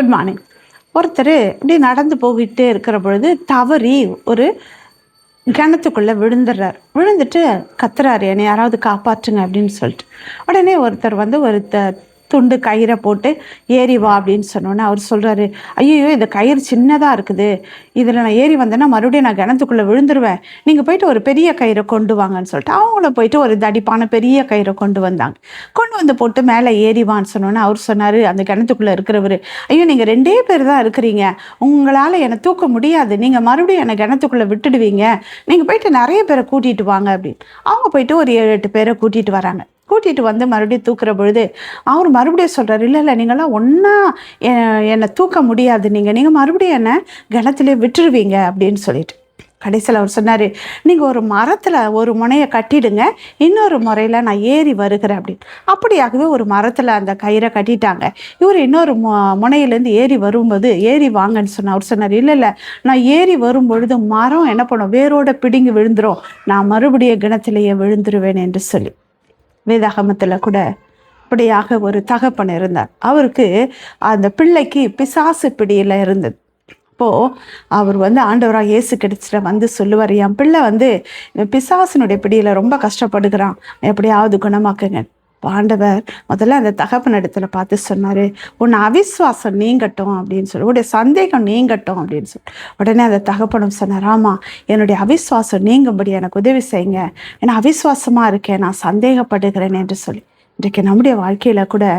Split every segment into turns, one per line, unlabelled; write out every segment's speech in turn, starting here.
Good morning. ஒருத்தர் இப்படி நடந்து போய்கிட்டே இருக்கிற பொழுது தவறி ஒரு கிணத்துக்குள்ளே விழுந்துடுறார். விழுந்துட்டு கத்துறாரு, என்னை யாராவது காப்பாற்றுங்க அப்படின்னு சொல்லிட்டு. உடனே ஒருத்தர் வந்து ஒரு துண்டு கயிறை போட்டு ஏறி வா அப்படின்னு சொன்னோன்னே அவர் சொல்கிறாரு, ஐயோ இந்த கயிறு சின்னதாக இருக்குது, இதில் நான் ஏறி வந்தேன்னா மறுபடியும் நான் கிணத்துக்குள்ளே விழுந்துருவேன், நீங்கள் போயிட்டு ஒரு பெரிய கயிறை கொண்டு வாங்கன்னு சொல்லிட்டு அவங்கள போயிட்டு ஒரு தடிப்பான பெரிய கயிறை கொண்டு வந்தாங்க. கொண்டு வந்து போட்டு மேலே ஏறிவான்னு சொன்னோன்னே அவர் சொன்னார், அந்த கிணத்துக்குள்ளே இருக்கிறவர், ஐயோ நீங்கள் 2 பேர் தான் இருக்கிறீங்க, உங்களால் என்னை தூக்க முடியாது, நீங்கள் மறுபடியும் என்னை கிணத்துக்குள்ளே விட்டுடுவீங்க, நீங்கள் போயிட்டு நிறைய பேரை கூட்டிகிட்டு வாங்க அப்படின்னு. அவங்க போயிட்டு ஒரு 7-8 பேரை கூட்டிகிட்டு வராங்க. கூட்டிகிட்டு வந்து மறுபடியும் தூக்குற பொழுது அவர் மறுபடியும் சொல்கிறார், இல்லை நீங்களாம் ஒன்றா என்னை தூக்க முடியாது, நீங்கள் மறுபடியும் என்னை கிணத்துலேயே விட்டுருவீங்க அப்படின்னு சொல்லிட்டு. கடைசியில் அவர் சொன்னார், நீங்கள் ஒரு மரத்தில் ஒரு முனையை கட்டிடுங்க, இன்னொரு முறையில் நான் ஏறி வருகிறேன் அப்படின்னு. அப்படியாகவே ஒரு மரத்தில் அந்த கயிறை கட்டிட்டாங்க. இவர் இன்னொரு முனையிலேருந்து ஏறி வரும்போது ஏறி வாங்கன்னு சொன்னார். அவர் சொன்னார், இல்லை நான் ஏறி வரும்பொழுது மரம் என்ன பண்ணும், வேரோட பிடுங்கி விழுந்துரும், நான் மறுபடியும் கிணத்திலேயே விழுந்துருவேன் என்று சொல்லி. வேதாகமத்தில் கூட அப்படியாக ஒரு தகப்பன் இருந்தார். அவருக்கு அந்த பிள்ளைக்கு பிசாசு பிடியில் இருந்தது. அப்போது அவர் வந்து ஆண்டவராக இயேசு கிறிஸ்துவிட்ட வந்து சொல்லுவார், என் பிள்ளை வந்து பிசாசினுடைய பிடியில் ரொம்ப கஷ்டப்படுகிறான், எப்படியாவது குணமாக்குங்க. ஆண்டவர் முதல்ல அந்த தகப்பன் இடத்துல பார்த்து சொன்னார், உன் அவிஸ்வாசம் நீங்கட்டும் அப்படின்னு சொல்லி, உடைய சந்தேகம் நீங்கட்டும் அப்படின்னு சொல்லி. உடனே அந்த தகப்பனும் சொன்னார், ஆமாம் என்னுடைய அவிஸ்வாசம் நீங்கும்படி எனக்கு உதவி செய்யுங்க, ஏன்னா அவிஸ்வாசமாக இருக்கேன், நான் சந்தேகப்படுகிறேன் என்று சொல்லி. இன்றைக்கு நம்முடைய வாழ்க்கையில் கூட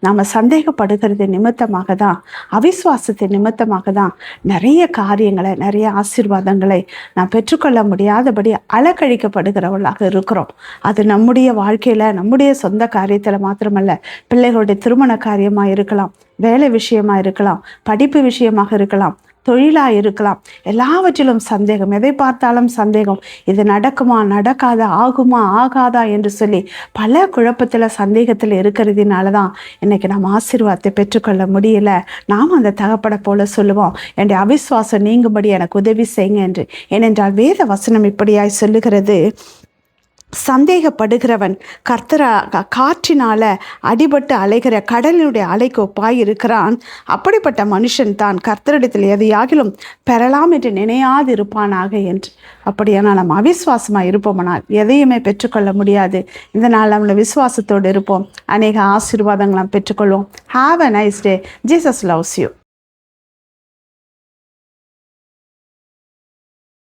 நாம் சந்தேகப்படுகிறது நிமித்தமாக தான், அவிஸ்வாசத்தின் நிமித்தமாக தான் நிறைய காரியங்களை, நிறைய ஆசீர்வாதங்களை நாம் பெற்றுக்கொள்ள முடியாதபடி அலக்கழிக்கப்படுகிறவர்களாக இருக்கிறோம். அது நம்முடைய வாழ்க்கையில், நம்முடைய சொந்த காரியத்தில் மாத்திரமல்ல, பிள்ளைகளுடைய திருமண காரியமாக இருக்கலாம், வேலை விஷயமாக இருக்கலாம், படிப்பு விஷயமாக இருக்கலாம், தொழிலாக இருக்கலாம், எல்லாவற்றிலும் சந்தேகம், எதை பார்த்தாலும் சந்தேகம், இது நடக்குமா நடக்காதா, ஆகுமா ஆகாதா என்று சொல்லி பல குழப்பத்தில் சந்தேகத்தில் இருக்கிறதுனால தான் இன்றைக்கி நாம் ஆசீர்வாதத்தை பெற்றுக்கொள்ள முடியல. நாம் அந்த தகப்பட போல சொல்லுவோம், என்னுடைய அவிஸ்வாசம் நீங்கும்படி எனக்கு உதவி செய்யுங்க என்று. ஏனென்றால் வேத வசனம் இப்படியாய் சொல்லுகிறது, சந்தேகப்படுகிறவன் காற்றினால அடிபட்டு அலைகிற கடலினுடைய அலைக்கு ஒப்பாய் இருக்கிறான், அப்படிப்பட்ட மனுஷன் தான் கர்த்தரிடத்தில் எதையாகிலும் பெறலாம் என்று நினையாது இருப்பானாக என்று. அப்படியானால் நம்ம அவிஸ்வாசமாக இருப்போம்னால் எதையுமே பெற்றுக்கொள்ள முடியாது. இந்த நாள் நம்மளை விசுவாசத்தோடு இருப்போம், அநேக ஆசீர்வாதங்களை பெற்றுக்கொள்வோம். Have a nice day. Jesus loves you.